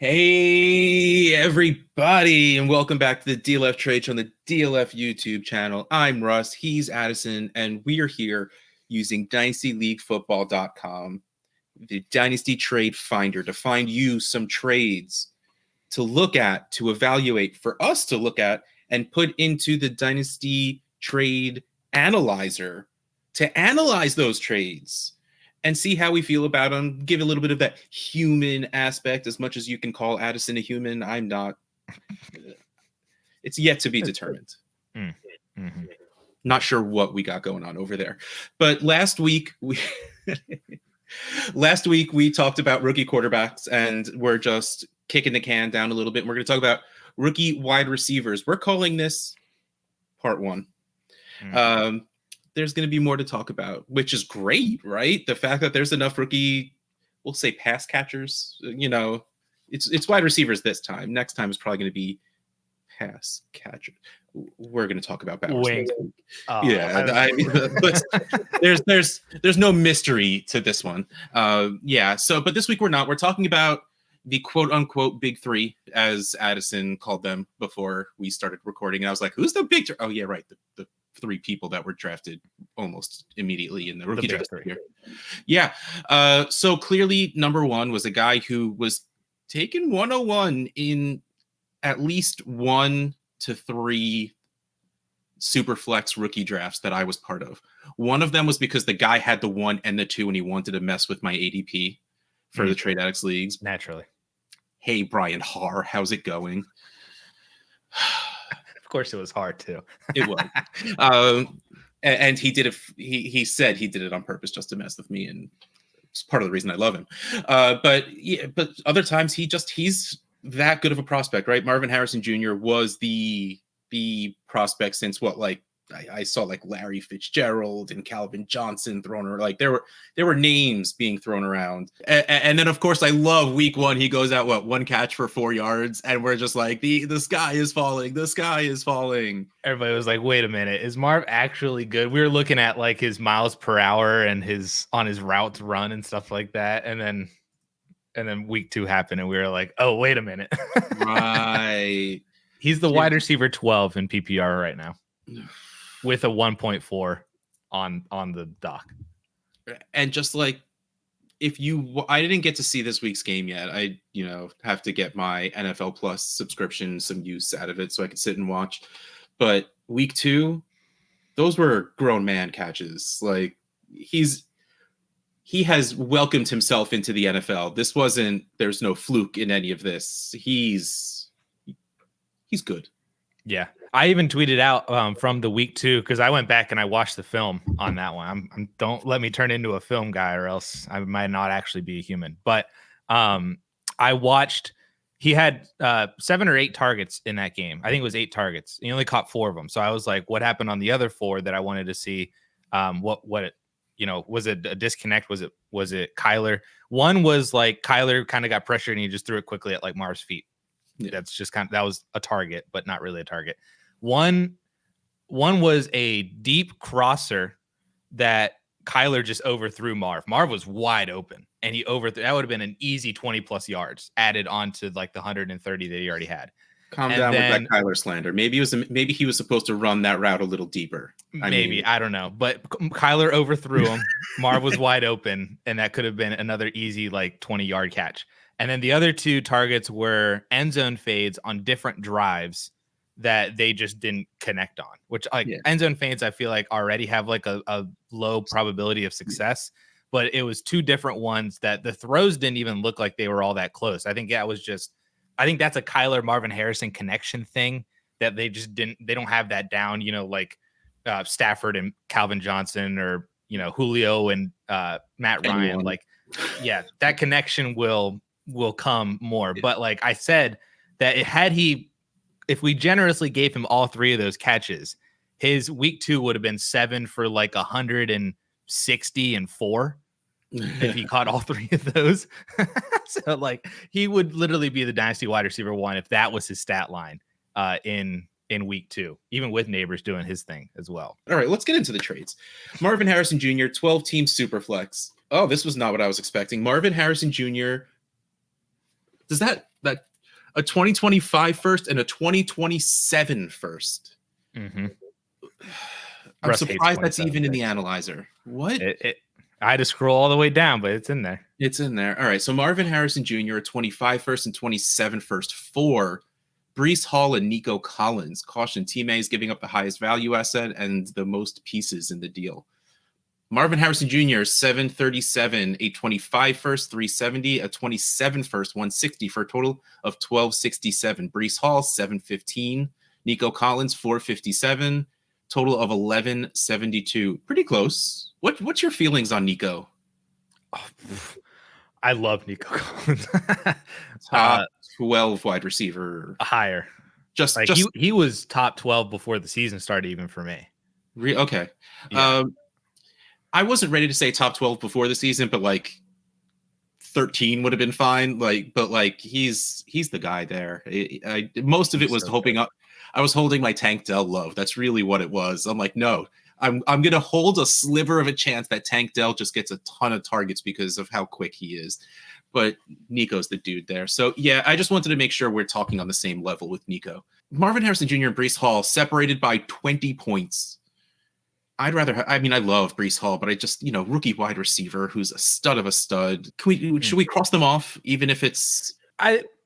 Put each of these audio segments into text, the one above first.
Hey, everybody, and welcome back to the DLF Trade Show on the DLF YouTube channel. I'm Russ, he's Addison, and we are here using DynastyLeagueFootball.com, the Dynasty Trade Finder, to find you some trades to look at, to evaluate, for us to look at, and put into the Dynasty Trade Analyzer to analyze those trades and see how we feel about them, give a little bit of that human aspect, as much as you can call Addison a human. I'm not. It's yet to be determined. Mm-hmm. Not sure what we got going on over there. But last week, we talked about rookie quarterbacks, and we're just kicking the can down a little bit. We're going to talk about rookie wide receivers. We're calling this part one. Mm-hmm. There's going to be more to talk about, which is great, right? The fact that there's enough rookie, we'll say pass catchers, it's wide receivers this time. Next time is probably going to be pass catchers. We're going to talk about Bowers. But there's no mystery to this one. But this week we're talking about the quote unquote big three, as Addison called them before we started recording. And I was like, who's the big three? Oh yeah, right. The three people that were drafted almost immediately in the rookie draft here. Yeah. So clearly number one was a guy who was taken 101 in at least 1 to 3 super flex rookie drafts that I was part of. One of them was because the guy had the 1 and the 2 and he wanted to mess with my ADP for the Trade Addicts leagues. Naturally. Hey, Brian Harr, how's it going? Of course, it was hard too. It was, and he did it. He said he did it on purpose just to mess with me, and it's part of the reason I love him. But other times he's that good of a prospect, right? Marvin Harrison Jr. was the prospect since I saw like Larry Fitzgerald and Calvin Johnson thrown around. Like there were names being thrown around. And then of course I love week 1. He goes out, 1 catch for 4 yards. And we're just like, the sky is falling. The sky is falling. Everybody was like, wait a minute. Is Marv actually good? We were looking at like his miles per hour and on his routes run and stuff like that. And then week 2 happened and we were like, oh, wait a minute. Right. He's the wide receiver 12 in PPR right now, with a 1.4 on the dock. And just like, I didn't get to see this week's game yet. I have to get my NFL Plus subscription some use out of it so I could sit and watch. But week 2, those were grown man catches. Like he has welcomed himself into the NFL. There's no fluke in any of this. He's good. Yeah. I even tweeted out from the week 2 because I went back and I watched the film on that one. Don't let me turn into a film guy or else I might not actually be a human. But I watched. He had 7 or 8 targets in that game. I think it was 8 targets. He only caught 4 of them. So I was like, what happened on the other 4 that I wanted to see? Was it a disconnect? Was it Kyler? One was like Kyler kind of got pressured and he just threw it quickly at like Marv's feet. Yeah. That's just that was a target, but not really a target. One was a deep crosser that Kyler just overthrew Marv. Marv was wide open and he overthrew. That would have been an easy 20 plus yards added onto like the 130 that he already had. Calm down with that Kyler slander. Maybe he was supposed to run that route a little deeper. I don't know. But Kyler overthrew him. Marv was wide open, and that could have been another easy like 20-yard catch. And then the other 2 targets were end zone fades on different drives that they just didn't connect on, which end zone fades, I feel like already have like a low probability of success, but it was 2 different ones that the throws didn't even look like they were all that close. I think that's a Kyler Marvin Harrison connection thing that they just they don't have that down, like Stafford and Calvin Johnson or, Julio and Matt Ryan. Like, yeah, that connection will come more. But like I said, that if we generously gave him all 3 of those catches, his week 2 would have been 7 for like 160 and 4 if he caught all 3 of those. So like he would literally be the dynasty wide receiver 1 if that was his stat line in week 2, even with Nabers doing his thing as well. All right, let's get into the trades. Marvin Harrison Jr., 12-team Superflex. Oh, this was not what I was expecting. Marvin Harrison Jr., does that that a 2025 first and a 2027 first. Mm-hmm. I'm surprised that's even in the analyzer. What? I had to scroll all the way down, but it's in there. It's in there. All right. So Marvin Harrison Jr., 25 first and 27 first for Breece Hall and Nico Collins. Caution, Team A is giving up the highest value asset and the most pieces in the deal. Marvin Harrison Jr., 737, a 25 first, 370, a 27 first, 160 for a total of 1267. Breece Hall, 715. Nico Collins, 457. Total of 1172. Pretty close. What's your feelings on Nico? Oh, I love Nico Collins. Top 12 wide receiver. Higher. Just he was top 12 before the season started, even for me. Okay. Yeah. I wasn't ready to say top 12 before the season, but like 13 would have been fine. But he's the guy there. Most of it was hoping up. I was holding my Tank Dell love. That's really what it was. I'm like, no, I'm going to hold a sliver of a chance that Tank Dell just gets a ton of targets because of how quick he is. But Nico's the dude there. So, yeah, I just wanted to make sure we're talking on the same level with Nico. Marvin Harrison Jr. and Breece Hall separated by 20 points. I love Breece Hall, but I just, rookie wide receiver who's a stud of a stud. Should we cross them off, even if it's...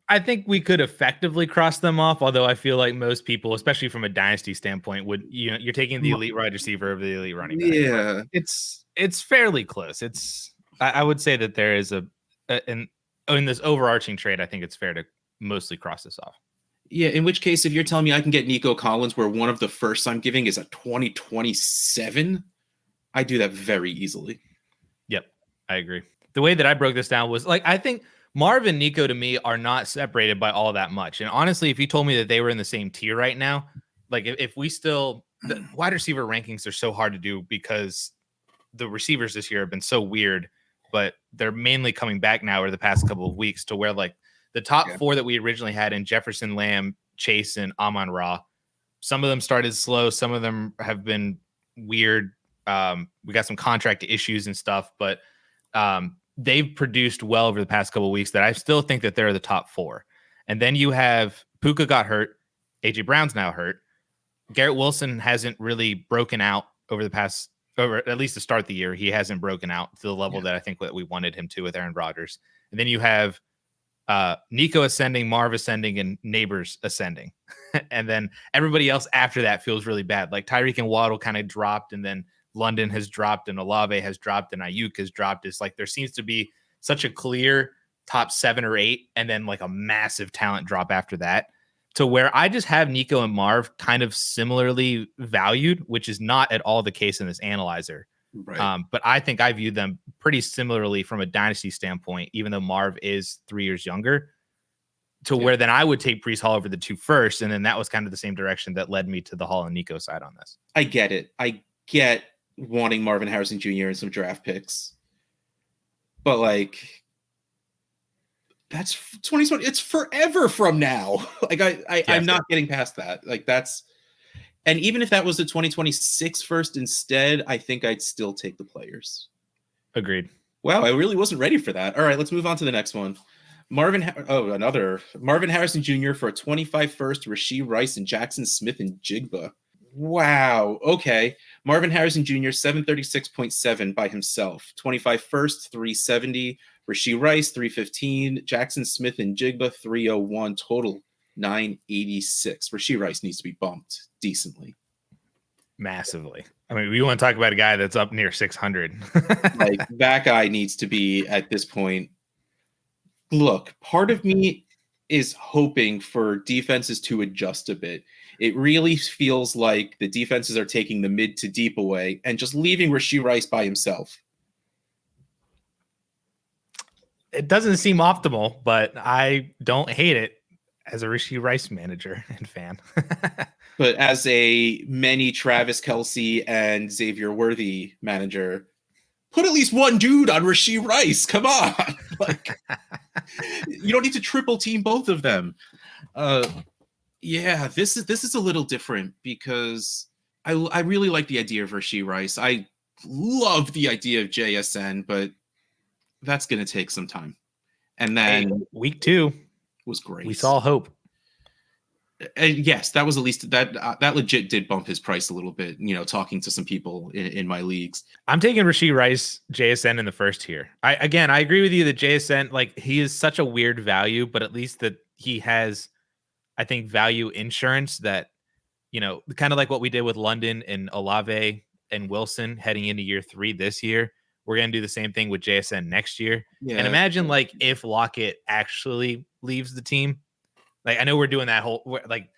I think we could effectively cross them off, although I feel like most people, especially from a dynasty standpoint, would you're taking the elite wide receiver over the elite running back. Yeah, it's fairly close. I would say that there is in this overarching trade, I think it's fair to mostly cross this off. Yeah, in which case, if you're telling me I can get Nico Collins, where one of the firsts I'm giving is a 2027, I do that very easily. Yep, I agree. The way that I broke this down was I think Marv and Nico to me are not separated by all that much. And honestly, if you told me that they were in the same tier right now, if we still, the wide receiver rankings are so hard to do because the receivers this year have been so weird, but they're mainly coming back now over the past couple of weeks to where the top four that we originally had in Jefferson, Lamb, Chase, and Amon-Ra, some of them started slow. Some of them have been weird. We got some contract issues and stuff, but they've produced well over the past couple of weeks that I still think that they're the top four. And then you have Puka got hurt. AJ Brown's now hurt. Garrett Wilson hasn't really broken out over at least to start the year. He hasn't broken out to the level that I think that we wanted him to with Aaron Rodgers. And then you have Nico ascending, Marv ascending, and Nabers ascending. And then everybody else after that feels really bad. Like Tyreek and Waddle kind of dropped, and then London has dropped, and Olave has dropped, and Ayuk has dropped. It's like there seems to be such a clear top 7 or 8, and then like a massive talent drop after that, to where I just have Nico and Marv kind of similarly valued, which is not at all the case in this analyzer. Right. But I think I view them pretty similarly from a dynasty standpoint, even though Marv is 3 years younger, to where then I would take Breece Hall over the 2 first. And then that was kind of the same direction that led me to the Hall and Nico side on this. I get it. I get wanting Marvin Harrison Jr. and some draft picks, but that's 2020. It's forever from now. I'm not getting past that. And even if that was the 2026 first instead, I think I'd still take the players. Agreed. Wow, I really wasn't ready for that. All right, let's move on to the next one. Another Marvin Harrison Jr. for a 25 first, Rashee Rice and Jackson Smith and Jigba. Wow. Okay. Marvin Harrison Jr., 736.7 by himself. 25 first, 370. Rashee Rice, 315. Jackson Smith and Jigba, 301. Total, 986. Rashee Rice needs to be bumped decently. Massively. I mean, we want to talk about a guy that's up near 600. That guy needs to be at this point. Look, part of me is hoping for defenses to adjust a bit. It really feels like the defenses are taking the mid to deep away and just leaving Rashee Rice by himself. It doesn't seem optimal, but I don't hate it as a Rashee Rice manager and fan. But as a many Travis Kelce and Xavier Worthy manager, put at least one dude on Rashee Rice. Come on. You don't need to triple team both of them. This is a little different because I really like the idea of Rashee Rice. I love the idea of JSN, but that's going to take some time. And then week 2. was great. We saw hope. Yes, that was at least that legit did bump his price a little bit, talking to some people in my leagues. I'm taking Rashee Rice, JSN in the first here. I agree with you that JSN, like, he is such a weird value, but at least that he has, I think, value insurance that, kind of like what we did with London and Olave and Wilson heading into year 3 this year. We're going to do the same thing with JSN next year. Yeah. And imagine, like, if Lockett actually leaves the team. Like, I know we're doing that whole, like,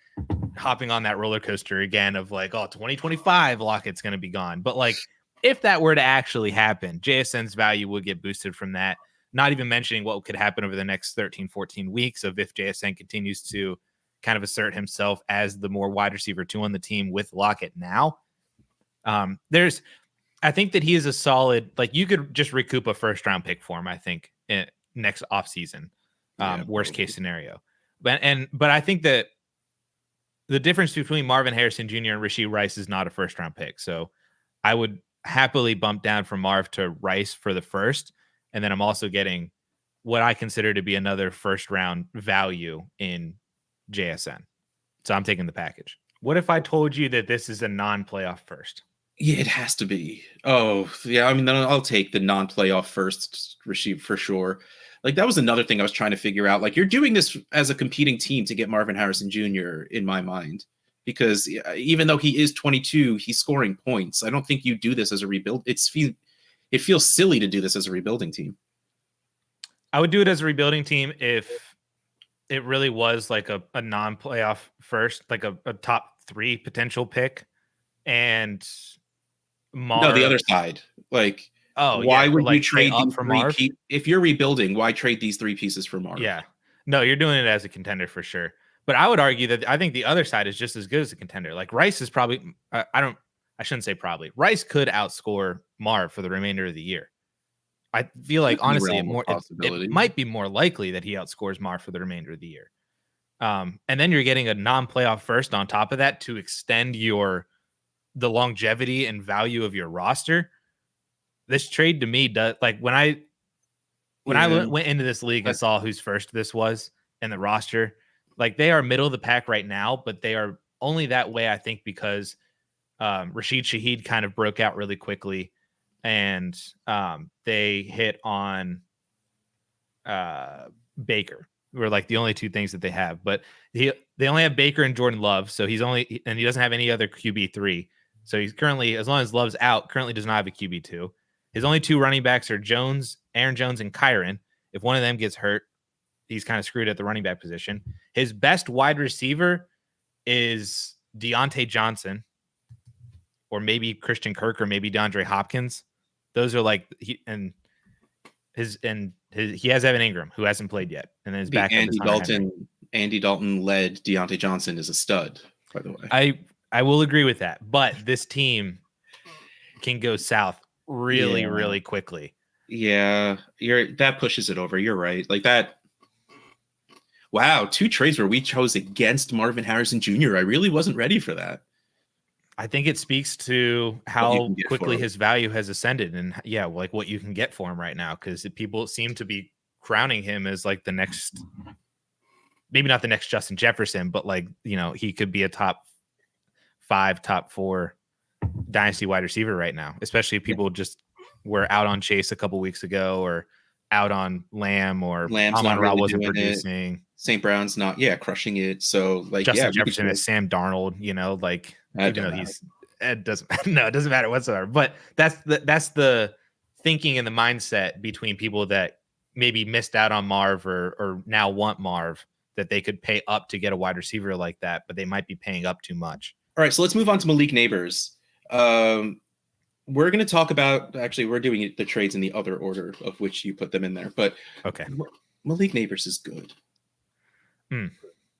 hopping on that roller coaster again of like, 2025 Lockett's going to be gone. But like, if that were to actually happen, JSN's value would get boosted from that. Not even mentioning what could happen over the next 13, 14 weeks of if JSN continues to kind of assert himself as the more wide receiver 2 on the team with Lockett now. I think that he is a solid, like, you could just recoup a first round pick for him, I think, next offseason, worst case scenario. But I think that the difference between Marvin Harrison Jr. and Rashee Rice is not a first round pick. So I would happily bump down from Marv to Rice for the first. And then I'm also getting what I consider to be another first round value in JSN. So I'm taking the package. What if I told you that this is a non-playoff first? Yeah, it has to be. Oh, yeah. I mean, then I'll take the non-playoff first Rashee for sure. Like, that was another thing I was trying to figure out. Like, you're doing this as a competing team to get Marvin Harrison Jr. in my mind, because even though he is 22, he's scoring points. I don't think you do this as a rebuild. It feels silly to do this as a rebuilding team. I would do it as a rebuilding team if it really was like a non-playoff first, like a top 3 potential pick. And no, the other side, like, why would you trade these for Marv? If you're rebuilding, why trade these 3 pieces for Marv? Yeah, no, you're doing it as a contender for sure. But I would argue that I think the other side is just as good as a contender. Like, Rice is probably, I shouldn't say probably. Rice could outscore Marv for the remainder of the year. I feel like, honestly, it might be more likely that he outscores Marv for the remainder of the year. And then you're getting a non-playoff first on top of that to extend the longevity and value of your roster. This trade to me does, like, when I went into this league and saw whose first this was and the roster, like, they are middle of the pack right now, but they are only that way, I think, because Rashid Shaheed kind of broke out really quickly, and they hit on Baker. Were like the only 2 things that they have, but they only have Baker and Jordan Love, so he doesn't have any other QB3. So he's currently, as long as Love's out, currently does not have a QB2. His only 2 running backs are Aaron Jones, and Kyron. If one of them gets hurt, he's kind of screwed at the running back position. His best wide receiver is Deontay Johnson, or maybe Christian Kirk, or maybe DeAndre Hopkins. Those are like, he has Evan Ingram, who hasn't played yet, and then his backup is Andy Dalton led Deontay Johnson is a stud, by the way. I will agree with that, but this team can go south really quickly. Yeah, that pushes it over. You're right. Like that. Wow, 2 trades where we chose against Marvin Harrison Jr. I really wasn't ready for that. I think it speaks to how quickly his value has ascended, and like what you can get for him right now, because people seem to be crowning him as like the next, maybe not the next Justin Jefferson, but like, he could be a top 5, top 4 dynasty wide receiver right now, especially if people just were out on Chase a couple weeks ago, or out on Lamb, or Amon-Ra wasn't producing. St. Brown's not crushing it. So like, Justin Jefferson is Sam Darnold, like, even though it doesn't matter whatsoever. But that's the thinking and the mindset between people that maybe missed out on Marv or now want Marv, that they could pay up to get a wide receiver like that, but they might be paying up too much. All right, so let's move on to Malik Nabers. We're going to talk about, actually, we're doing the trades in the other order of which you put them in there. But okay, Malik Nabers is good.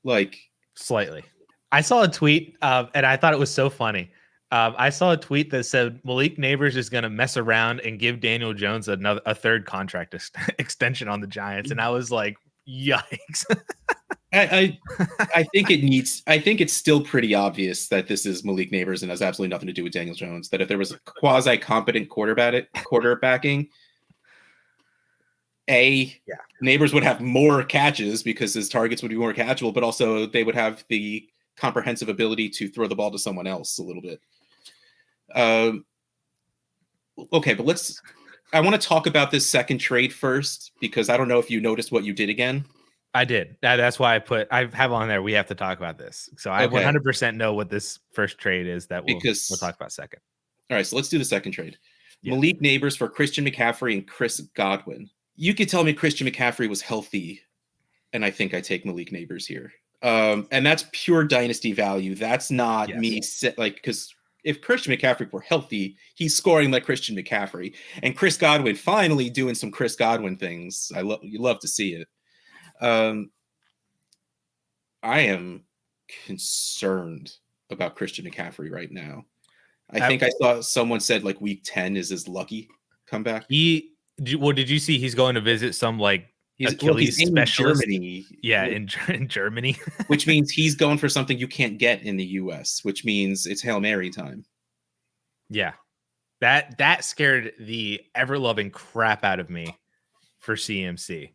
Like, slightly. I saw a tweet, and I thought it was so funny. I saw a tweet that said Malik Nabers is going to mess around and give Daniel Jones a third contract extension on the Giants, and I was like, yikes. I think it's still pretty obvious that this is Malik Nabers and has absolutely nothing to do with Daniel Jones. That if there was a quasi-competent quarterbacking, Yeah. Nabers would have more catches because his targets would be more catchable, but also they would have the comprehensive ability to throw the ball to someone else a little bit. Okay, but I want to talk about this second trade first, because I don't know if you noticed what you did again. I did. That's why I have on there. We have to talk about this. So I 100% know what this first trade is that we'll talk about second. All right, so let's do the second trade. Yeah. Malik Nabers for Christian McCaffrey and Chris Godwin. You could tell me Christian McCaffrey was healthy, and I think I take Malik Nabers here. And that's pure dynasty value. That's not me because if Christian McCaffrey were healthy, he's scoring like Christian McCaffrey. And Chris Godwin finally doing some Chris Godwin things. You love to see it. I am concerned about Christian McCaffrey right now. I think I saw someone said like week 10 is his lucky comeback. Did you see he's going to visit some like Achilles specialist? Germany. Yeah, in Germany. Which means he's going for something you can't get in the US, which means it's Hail Mary time. Yeah. That scared the ever-loving crap out of me for CMC.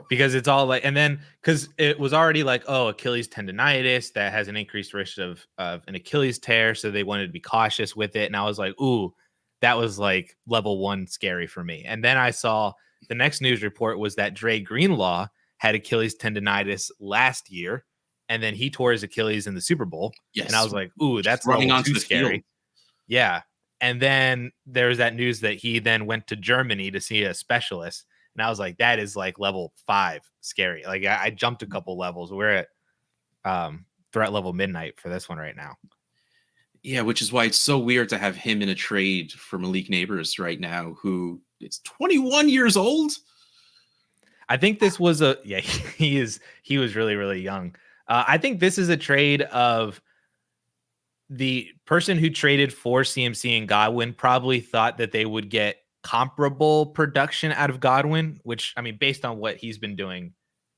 Because it's all like, and then because it was already like, oh, Achilles tendonitis that has an increased risk of an Achilles tear, so they wanted to be cautious with it. And I was like, ooh, that was like level 1 scary for me. And then I saw the next news report was that Dre Greenlaw had Achilles tendonitis last year, and then he tore his Achilles in the Super Bowl. Yes. And I was like, ooh, that's running on too scary. Field. Yeah. And then there's that news that he then went to Germany to see a specialist. And I was like, that is like level 5 scary. Like I jumped a couple levels. We're at threat level midnight for this one right now. Yeah, which is why it's so weird to have him in a trade for Malik Nabers right now, who is 21 years old. I think this was he was really, really young. I think this is a trade of the person who traded for CMC and Godwin probably thought that they would get comparable production out of Godwin, which, I mean, based on what he's been doing,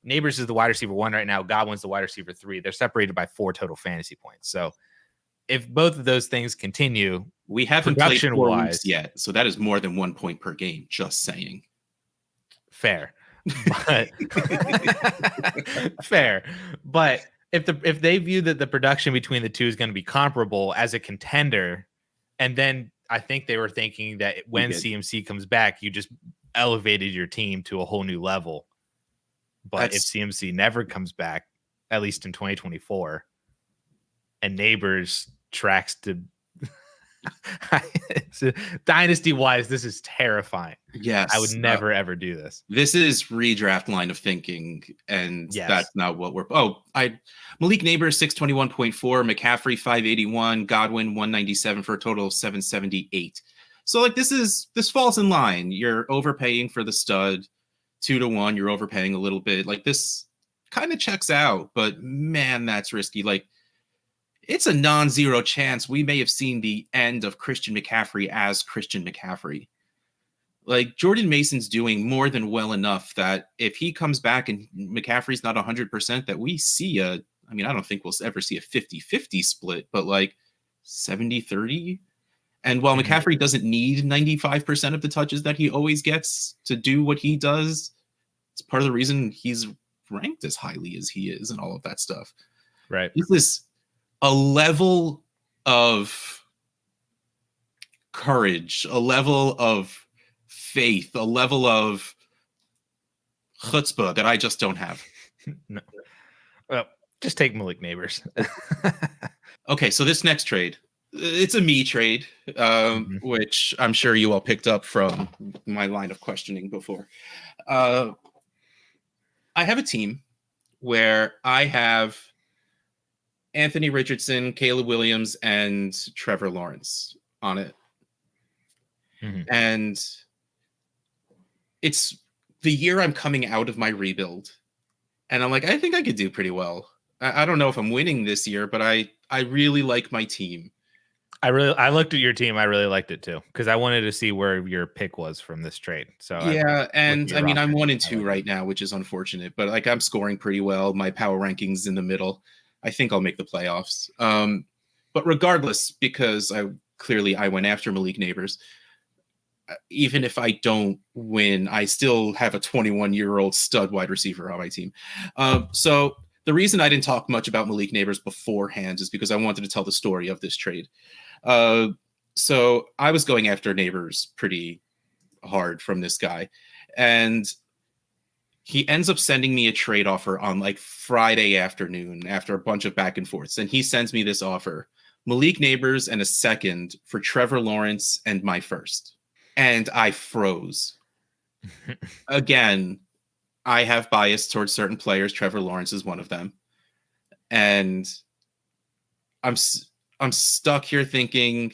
Nabers is the wide receiver 1 right now. Godwin's the wide receiver 3. They're separated by 4 total fantasy points. So if both of those things continue, we haven't played 4 weeks yet. So that is more than 1 point per game. Just saying. Fair. But fair. But if they view that the production between the two is going to be comparable as a contender, and then I think they were thinking that when CMC comes back, you just elevated your team to a whole new level. But if CMC never comes back, at least in 2024, and Nabers tracks to dynasty wise, this is terrifying. Yes, I would never ever do this. This is redraft line of thinking, and that's not what we're. Malik Nabers 621.4, McCaffrey 581, Godwin 197 for a total of 778. So like this falls in line. You're overpaying for the stud 2-1. You're overpaying a little bit. Like this kind of checks out, but man, that's risky. Like it's a non-zero chance we may have seen the end of Christian McCaffrey as Christian McCaffrey. Like Jordan Mason's doing more than well enough that if he comes back and McCaffrey's not 100%, that we see I don't think we'll ever see a 50-50 split, but like 70-30. And while McCaffrey doesn't need 95% of the touches that he always gets to do what he does, it's part of the reason he's ranked as highly as he is and all of that stuff. Right. This is a level of courage, a level of faith, a level of chutzpah that I just don't have. No. Well, just take Malik Nabers. Okay, so this next trade, it's a me trade, which I'm sure you all picked up from my line of questioning before. I have a team where I have Anthony Richardson, Caleb Williams, and Trevor Lawrence on it. And it's the year I'm coming out of my rebuild. And I'm like, I think I could do pretty well. I don't know if I'm winning this year, but I really like my team. I looked at your team. I really liked it too, because I wanted to see where your pick was from this trade. So yeah, I'm 1-2 right now, which is unfortunate, but like I'm scoring pretty well. My power rankings in the middle. I think I'll make the playoffs. But regardless, because I went after Malik Nabers, even if I don't win, I still have a 21-year-old stud wide receiver on my team. So the reason I didn't talk much about Malik Nabers beforehand is because I wanted to tell the story of this trade. So I was going after Nabers pretty hard from this guy, and he ends up sending me a trade offer on like Friday afternoon after a bunch of back and forths. And he sends me this offer: Malik Nabers and a second for Trevor Lawrence and my first. And I froze. Again, I have bias towards certain players. Trevor Lawrence is one of them. And I'm stuck here thinking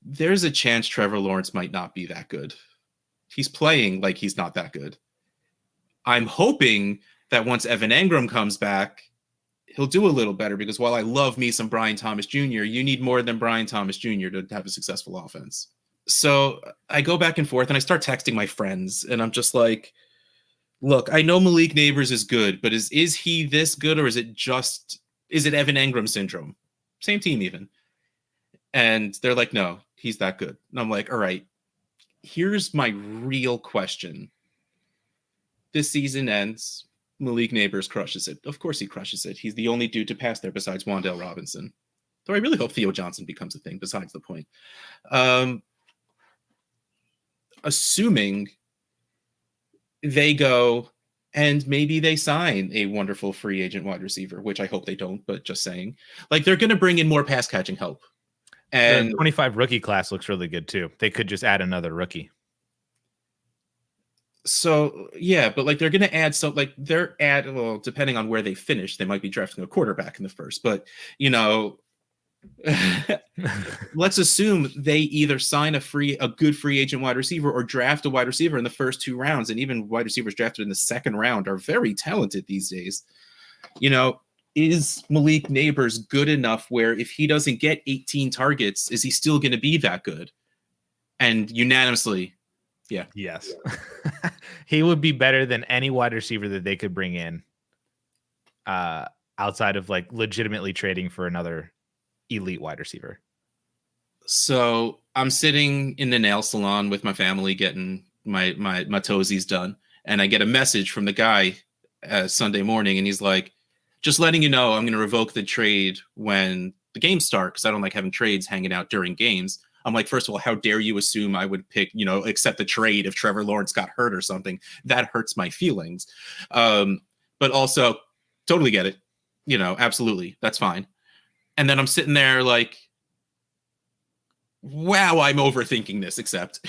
there's a chance Trevor Lawrence might not be that good. He's playing like he's not that good. I'm hoping that once Evan Engram comes back, he'll do a little better, because while I love me some Brian Thomas Jr., you need more than Brian Thomas Jr. to have a successful offense. So I go back and forth and I start texting my friends, and I'm just like, look, I know Malik Nabers is good, but is he this good, or is it Evan Engram syndrome? Same team even. And they're like, no, he's that good. And I'm like, all right, here's my real question. This season ends, Malik Nabers crushes it. Of course he crushes it. He's the only dude to pass there besides Wan'Dale Robinson. Though I really hope Theo Johnson becomes a thing, besides the point. Assuming they go and maybe they sign a wonderful free agent wide receiver, which I hope they don't, but just saying. Like, they're going to bring in more pass catching help. And the 25 rookie class looks really good too. They could just add another rookie. So, yeah, but like they're going to add, so like well, depending on where they finish, they might be drafting a quarterback in the first, but you know, let's assume they either sign a good free agent wide receiver or draft a wide receiver in the first 2 rounds. And even wide receivers drafted in the second round are very talented these days. You know, is Malik Nabers good enough where if he doesn't get 18 targets, is he still going to be that good? And unanimously, yeah. Yes. He would be better than any wide receiver that they could bring in outside of like legitimately trading for another elite wide receiver. So I'm sitting in the nail salon with my family getting my toesies done. And I get a message from the guy Sunday morning. And he's like, just letting you know, I'm going to revoke the trade when the games start, because I don't like having trades hanging out during games. I'm like, first of all, how dare you assume I would accept the trade if Trevor Lawrence got hurt or something? That hurts my feelings. But also, totally get it. Absolutely. That's fine. And then I'm sitting there like, wow, I'm overthinking this, except.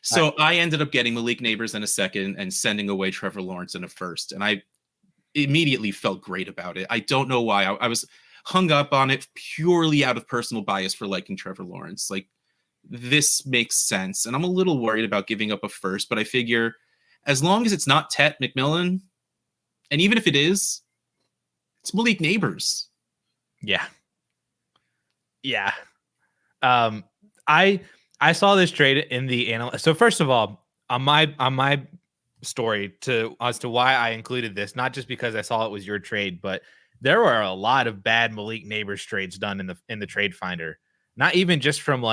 So I ended up getting Malik Nabers in a second and sending away Trevor Lawrence in a first. And I immediately felt great about it. I don't know why. I was hung up on it purely out of personal bias for liking Trevor Lawrence. Like, this makes sense. And I'm a little worried about giving up a first, but I figure as long as it's not Tet McMillan, and even if it is, it's Malik Nabers. Yeah. Yeah. I saw this trade in the analyst. So first of all, on my story as to why I included this, not just because I saw it was your trade, but there were a lot of bad Malik Nabers trades done in the trade finder. Not even just from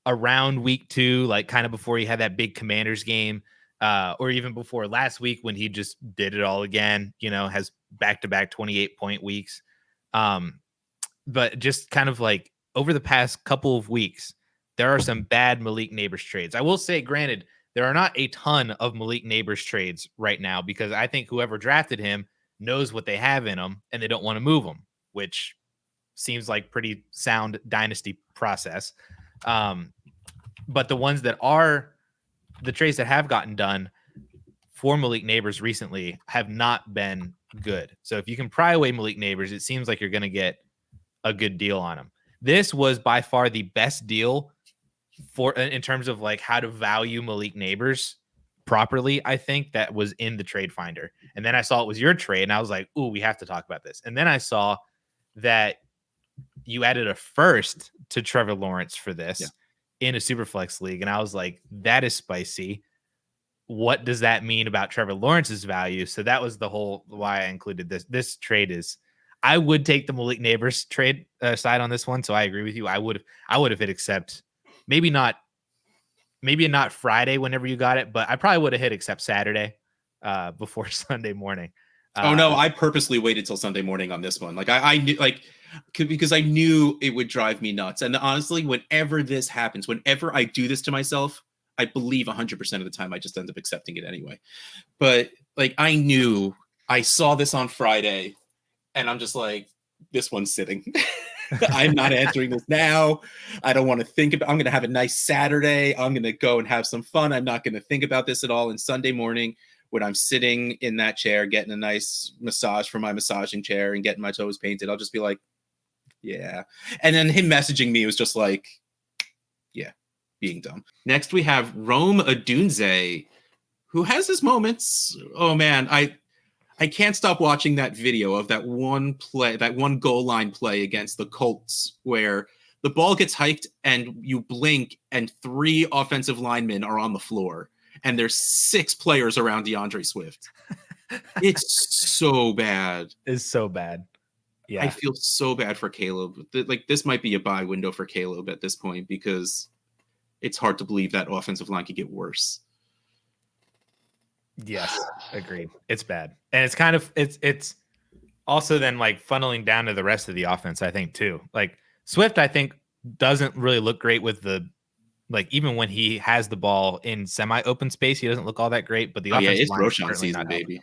around week 2, like kind of before he had that big Commanders game, or even before last week when he just did it all again, has back-to-back 28-point weeks. But just kind of like over the past couple of weeks, there are some bad Malik Nabers trades. I will say, granted, there are not a ton of Malik Nabers trades right now, because I think whoever drafted him knows what they have in them and they don't want to move them, which seems like pretty sound dynasty process. But the ones that are the trades that have gotten done for Malik Nabers recently have not been good. So if you can pry away Malik Nabers, it seems like you're going to get a good deal on him. This was by far the best deal in terms of like how to value Malik Nabers properly. I think that was in the trade finder. And then I saw it was your trade and I was like, ooh, we have to talk about this. And then I saw that you added a first to Trevor Lawrence for this in a Superflex league. And I was like, that is spicy. What does that mean about Trevor Lawrence's value? So that was the whole why I included this. This trade is, I would take the Malik Nabers trade side on this one. So I agree with you. I would have hit accept. Maybe not Friday whenever you got it, but I probably would have hit accept Saturday before Sunday morning. Oh no, I purposely waited till Sunday morning on this one. Like I knew, like, because I knew it would drive me nuts. And honestly, whenever this happens, whenever I do this to myself, I believe 100% of the time I just end up accepting it anyway. But like, I saw this on Friday, and I'm just like, this one's sitting. I'm not answering this now. I don't want to think about. I'm going to have a nice Saturday. I'm going to go and have some fun. I'm not going to think about this at all. And Sunday morning, when I'm sitting in that chair, getting a nice massage from my massaging chair and getting my toes painted, I'll just be like, yeah. And then him messaging me was just like, yeah, being dumb. Next, we have Rome Odunze, who has his moments. Oh man, I can't stop watching that video of that one play, that one goal line play against the Colts, where the ball gets hiked and you blink and 3 offensive linemen are on the floor. And there's 6 players around DeAndre Swift. It's so bad. It's so bad. Yeah. I feel so bad for Caleb. Like, this might be a buy window for Caleb at this point, because it's hard to believe that offensive line could get worse. Yes, agreed. It's bad. And it's kind of it's also then like funneling down to the rest of the offense, I think, too. Like Swift, I think, doesn't really look great with the, like, even when he has the ball in semi-open space, he doesn't look all that great. But the offensive it's line Roshan season, baby.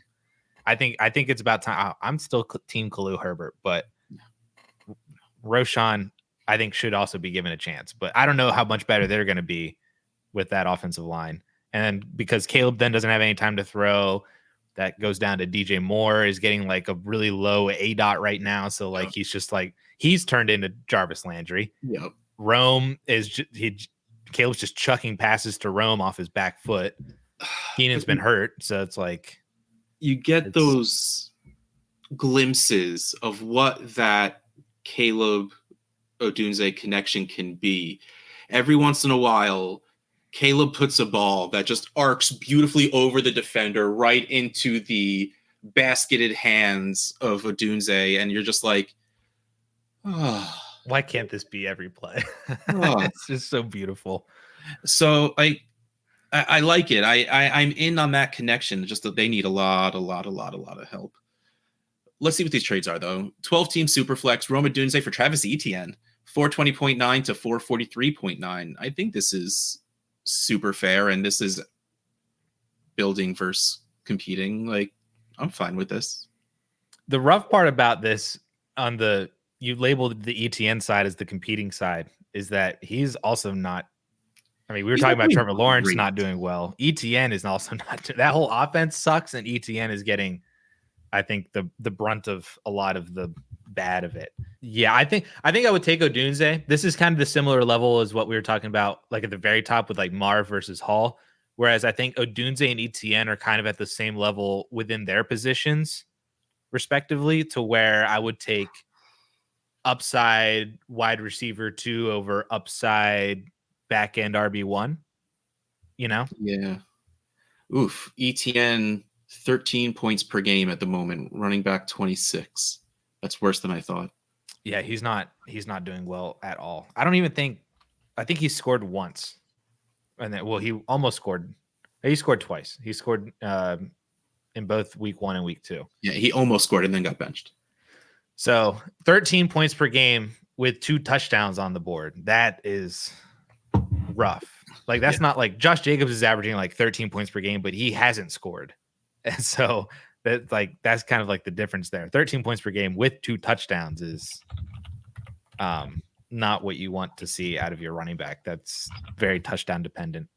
I think it's about time. I'm still team Khalil Herbert, but Roshan, I think, should also be given a chance. But I don't know how much better they're going to be with that offensive line. And because Caleb then doesn't have any time to throw, that goes down to DJ Moore is getting like a really low ADOT right now. So like, he's just like, he's turned into Jarvis Landry. Yep. Rome is Caleb's just chucking passes to Rome off his back foot. Keenan's been hurt, so it's like you get those glimpses of what that Caleb Odunze connection can be. Every once in a while, Caleb puts a ball that just arcs beautifully over the defender right into the basketed hands of Odunze, and you're just like, oh. Why can't this be every play? Oh. It's just so beautiful. So I like it. I'm in on that connection. Just that they need a lot of help. Let's see what these trades are, though. 12-team Superflex, Rome Odunze for Travis Etienne, 420.9 to 443.9. I think this is super fair, and this is building versus competing. Like, I'm fine with this. The rough part about this, you labeled the ETN side as the competing side, is that he's also not. I mean, we were talking about Trevor Lawrence not doing well. ETN is also not. That whole offense sucks, and ETN is getting, I think, the brunt of a lot of the bad of it. Yeah, I think I would take Odunze. This is kind of the similar level as what we were talking about, like at the very top with like Marv versus Hall. Whereas I think Odunze and ETN are kind of at the same level within their positions, respectively, to where I would take upside wide receiver 2 over upside back end RB1, you know? Yeah. Oof. ETN 13 points per game at the moment, running back 26. That's worse than I thought. Yeah, he's not doing well at all. I think he scored once. And then, well, he almost scored. He scored twice. He scored in both week 1 and week 2. Yeah, he almost scored and then got benched. So 13 points per game with 2 touchdowns on the board. That is rough. Like, that's not like Josh Jacobs is averaging like 13 points per game, but he hasn't scored. And so that's kind of like the difference there. 13 points per game with 2 touchdowns is not what you want to see out of your running back. That's very touchdown dependent.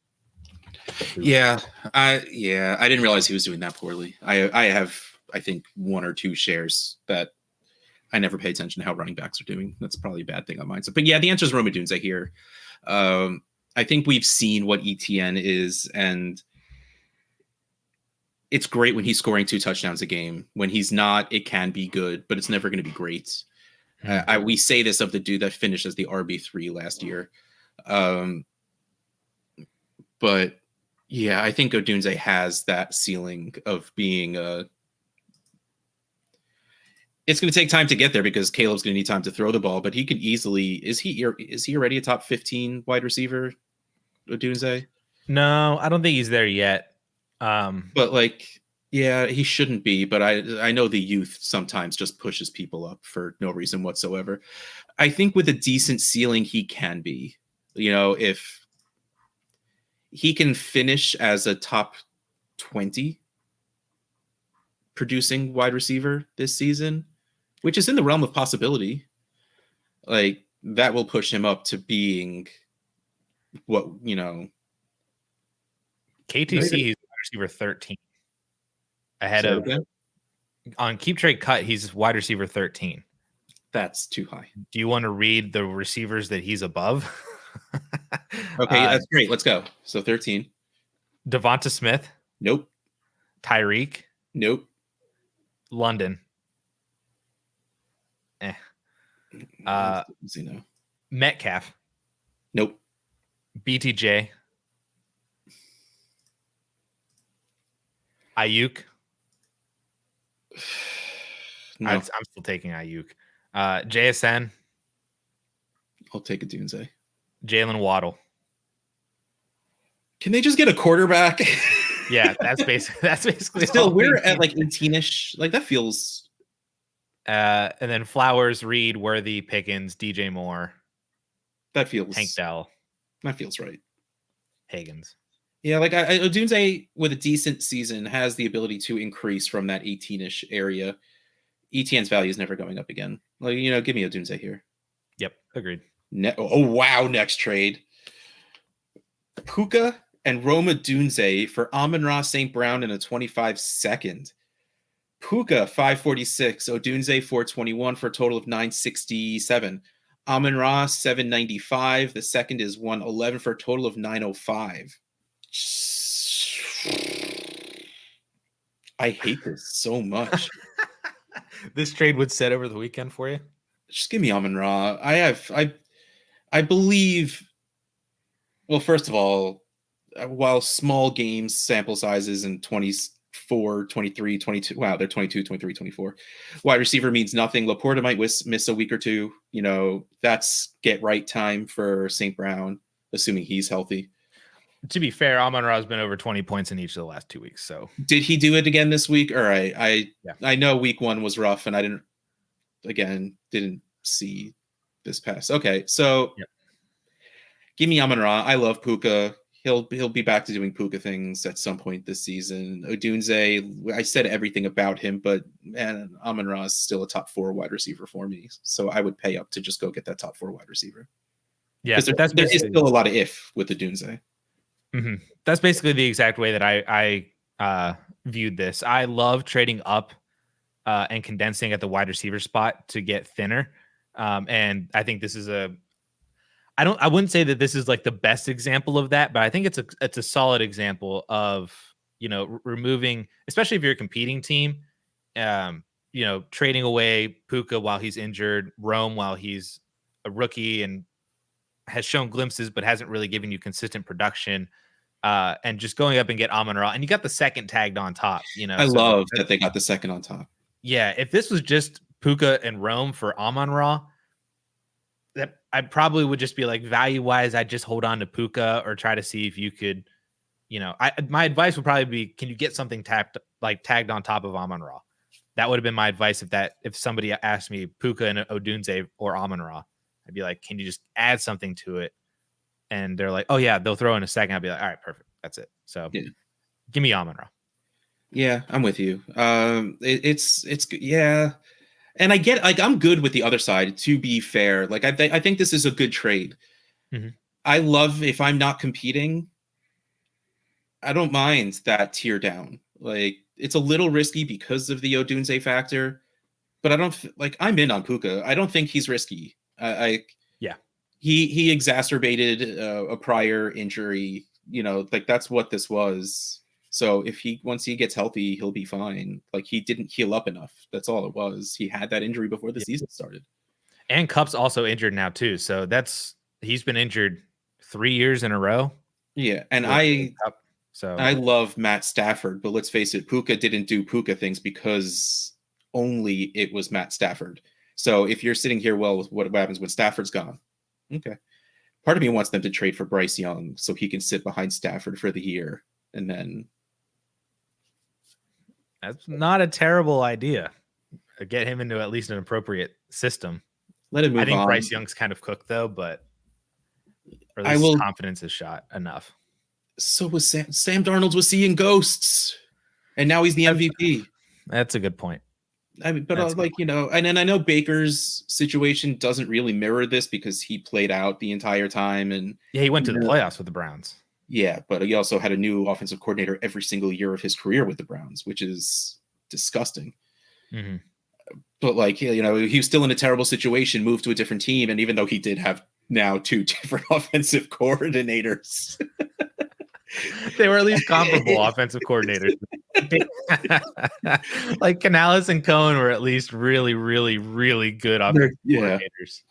Yeah, I didn't realize he was doing that poorly. I have, I think, 1 or 2 shares that I never pay attention to how running backs are doing. That's probably a bad thing on mine. But yeah, the answer is Rome Odunze here. I think we've seen what ETN is, and it's great when he's scoring 2 touchdowns a game. When he's not, it can be good, but it's never going to be great. We say this of the dude that finished as the RB3 last year. But yeah, I think Odunze has that ceiling of being It's going to take time to get there because Caleb's going to need time to throw the ball, but he could easily. Is he already a top 15 wide receiver, Odunze? No, I don't think he's there yet. But like, yeah, he shouldn't be. But I know the youth sometimes just pushes people up for no reason whatsoever. I think with a decent ceiling, he can be. If he can finish as a top 20 producing wide receiver this season, which is in the realm of possibility, like that will push him up to being what, KTC is wide receiver 13. Ahead of on Keep Trade Cut, he's wide receiver 13. That's too high. Do you want to read the receivers that he's above? Okay, that's great. Let's go. So 13. Devonta Smith. Nope. Tyreek. Nope. London. Metcalf. Nope. BTJ. Ayuk. No. I'm still taking Ayuk. JSN. I'll take Odunze. Jalen Waddle. Can they just get a quarterback? Yeah, that's basically still we're at like 18ish. Like that feels. And then Flowers, Reed, Worthy, Pickens, DJ Moore. That feels. Tank Dell. That feels right. Higgins. Yeah, like Odunze with a decent season has the ability to increase from that 18ish area. ETN's value is never going up again. Like, give me Odunze here. Yep, agreed. Oh, wow, next trade. Puka and Rome Odunze for Amon-Ra St. Brown in a 25-second. Puka, 546. Odunze, 421 for a total of 967. Amon-Ra, 795. The second is 111 for a total of 905. I hate this so much. This trade would set over the weekend for you? Just give me Amon-Ra. I believe, well, first of all, while small games sample sizes in 24, 23, 22, wow, they're 22, 23, 24. Wide receiver means nothing. Laporta might miss a week or two. That's get right time for St. Brown, assuming he's healthy. To be fair, Amon-Ra has been over 20 points in each of the last 2 weeks. So did he do it again this week? All right. I know week 1 was rough and I didn't see this pass. Okay. So Give me Amon-Ra. I love Puka. He'll be back to doing Puka things at some point this season. Odunze, I said everything about him, but man, Amon-Ra is still a top 4 wide receiver for me. So I would pay up to just go get that top 4 wide receiver. Yeah, there is still a lot of if with Odunze. Mm-hmm. That's basically the exact way that I viewed this. I love trading up and condensing at the wide receiver spot to get thinner. And I think this is I wouldn't say that this is like the best example of that, but I think it's a solid example of, removing, especially if you're a competing team, trading away Puka while he's injured, Rome while he's a rookie and has shown glimpses, but hasn't really given you consistent production. And just going up and get Amon-Ra, and you got the second tagged on top. I love that they got the second on top. Yeah, if this was just Puka and Rome for Amon-Ra, that I probably would just be like, value wise, I'd just hold on to Puka or try to see if you could, my advice would probably be, can you get something tagged on top of Amon-Ra? That would have been my advice if somebody asked me Puka and Odunze or Amon-Ra, I'd be like, can you just add something to it? And they're like, oh yeah, they'll throw in a second. I'd be like, all right, perfect. That's it. So give me Amon-Ra. Yeah, I'm with you. It's yeah. And I get, like, I'm good with the other side, to be fair. Like, I think this is a good trade. Mm-hmm. I love, if I'm not competing, I don't mind that tier down. Like, it's a little risky because of the Odunze factor, but I don't, I'm in on Puka. I don't think he's risky. He exacerbated a prior injury, that's what this was. So once he gets healthy, he'll be fine. Like, he didn't heal up enough. That's all it was. He had that injury before the season started. And Kupp's also injured now too. So he's been injured 3 years in a row. Yeah. And I love Matt Stafford, but let's face it, Puka didn't do Puka things because only it was Matt Stafford. So if you're sitting here, well, what happens when Stafford's gone? Okay. Part of me wants them to trade for Bryce Young so he can sit behind Stafford for the year. And then. That's not a terrible idea. Get him into at least an appropriate system. Let him move on. I think Bryce Young's kind of cooked, though, but or at least his confidence is shot enough. So was Sam Darnold was seeing ghosts, and now he's the MVP. That's a good point. I mean, but and then I know Baker's situation doesn't really mirror this because he played out the entire time, and he went to the playoffs with the Browns. Yeah, but he also had a new offensive coordinator every single year of his career with the Browns, which is disgusting. Mm-hmm. But he was still in a terrible situation, moved to a different team, and even though he did have now 2 different offensive coordinators. They were at least comparable offensive coordinators. Like Canales and Cohen were at least really, really, really good offensive coordinators.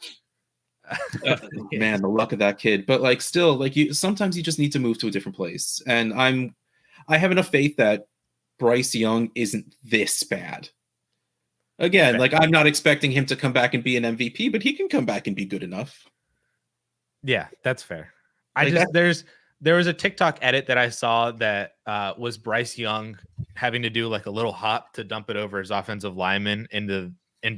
Man, the luck of that kid. But sometimes you just need to move to a different place. And I have enough faith that Bryce Young isn't this bad. Again, I'm not expecting him to come back and be an MVP, but he can come back and be good enough. Yeah, that's fair. There was a TikTok edit that I saw that was Bryce Young having to do like a little hop to dump it over his offensive lineman into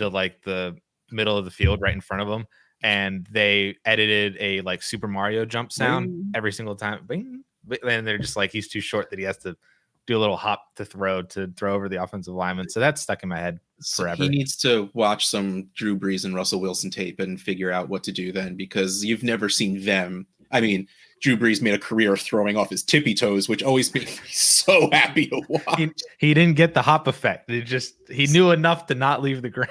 like the middle of the field right in front of him. And they edited a like Super Mario jump sound every single time. Bing. And they're just like, he's too short that he has to do a little hop to throw over the offensive lineman. So that's stuck in my head forever. He needs to watch some Drew Brees and Russell Wilson tape and figure out what to do then, because you've never seen them. I mean, Drew Brees made a career of throwing off his tippy toes, which always made me so happy to watch. He didn't get the hop effect. He knew enough to not leave the ground.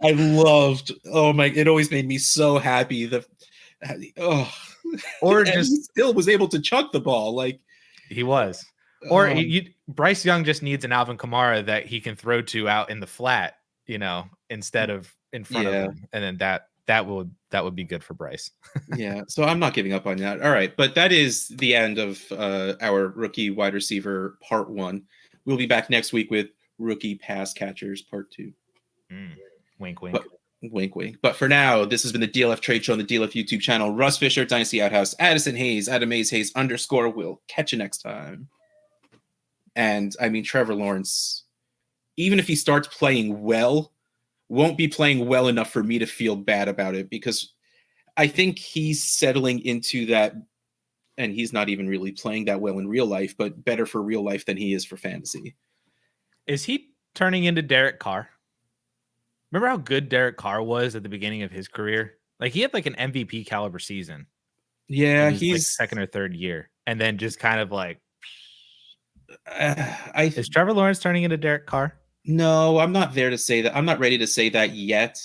I loved. It always made me so happy. Or just he still was able to chuck the ball like he was. Or Bryce Young just needs an Alvin Kamara that he can throw to out in the flat, instead of in front of him, and then that would be good for Bryce. Yeah, so I'm not giving up on that. All right, but that is the end of our rookie wide receiver part 1. We'll be back next week with rookie pass catchers part 2. Wink, wink. Wink, wink. But for now, this has been the DLF Trade Show on the DLF YouTube channel. Russ Fisher, Dynasty Outhouse, Addison Hayes, Adam Hayes, _ We'll catch you next time. And I mean, Trevor Lawrence, even if he starts playing well, won't be playing well enough for me to feel bad about it, because I think he's settling into that, and he's not even really playing that well in real life, but better for real life than he is for fantasy. Is he turning into Derek Carr? Remember how good Derek Carr was at the beginning of his career? Like, he had like an MVP caliber season. Yeah, he's like second or third year, and then just kind of like. Is Trevor Lawrence turning into Derek Carr? No, I'm not there to say that. I'm not ready to say that yet.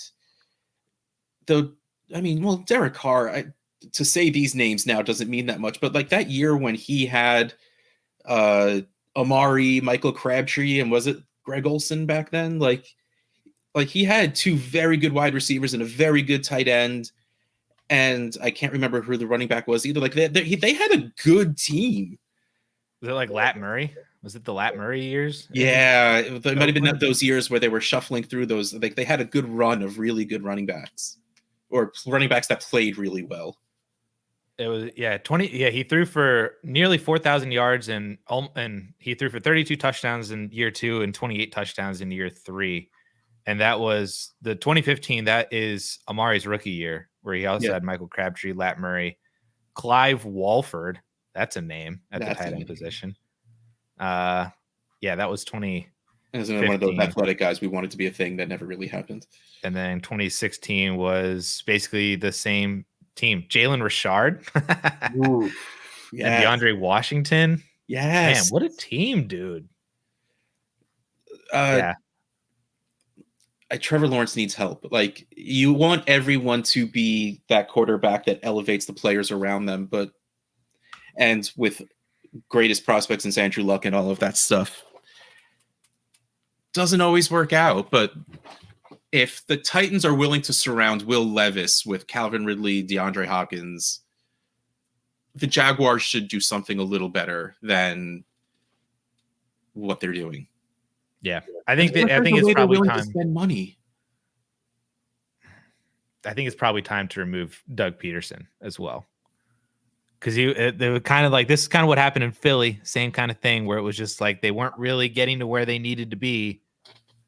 Though, I mean, well, Derek Carr, to say these names now doesn't mean that much, but like that year when he had Amari, Michael Crabtree, and was it Greg Olsen back then? Like he had 2 very good wide receivers and a very good tight end. And I can't remember who the running back was either. Like they had a good team. Was it like Lat Murray? Was it the Lat Murray years? Yeah, it might have been those years where they were shuffling through those. Like they had a good run of really good running backs, or running backs that played really well. It was 20. Yeah, he threw for nearly 4,000 yards and he threw for 32 touchdowns in year 2 and 28 touchdowns in year 3. And that was the 2015. That is Amari's rookie year, where he also had Michael Crabtree, Lat Murray, Clive Walford. That's a name at the tight end position. That was 20. As one of those athletic guys we wanted to be a thing that never really happened. And then 2016 was basically the same team. Jalen Richard. Ooh, and DeAndre Washington. Yes. Man, what a team, dude. Trevor Lawrence needs help. Like, you want everyone to be that quarterback that elevates the players around them, and with greatest prospects in Andrew Luck and all of that stuff, doesn't always work out. But if the Titans are willing to surround Will Levis with Calvin Ridley, DeAndre Hopkins, the Jaguars should do something a little better than what they're doing. Yeah, I think There's a it's way they're probably willing time. to spend money. I think it's probably time to remove Doug Peterson as well. Because they were kind of like, this is kind of what happened in Philly. Same kind of thing where it was just like they weren't really getting to where they needed to be.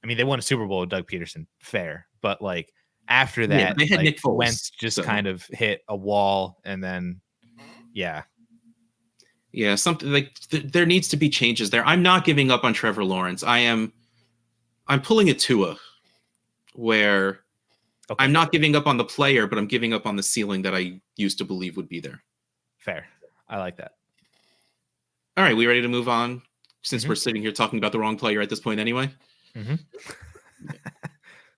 I mean, they won a Super Bowl with Doug Peterson, fair. But like after that, they had like, Nick Foles, Wentz just kind of hit a wall. And then, yeah. Yeah, something like there needs to be changes there. I'm not giving up on Trevor Lawrence. I'm pulling a Tua where I'm not giving up on the player, but I'm giving up on the ceiling that I used to believe would be there. Fair. I like that. All right, we ready to move on since we're sitting here talking about the wrong player at this point anyway?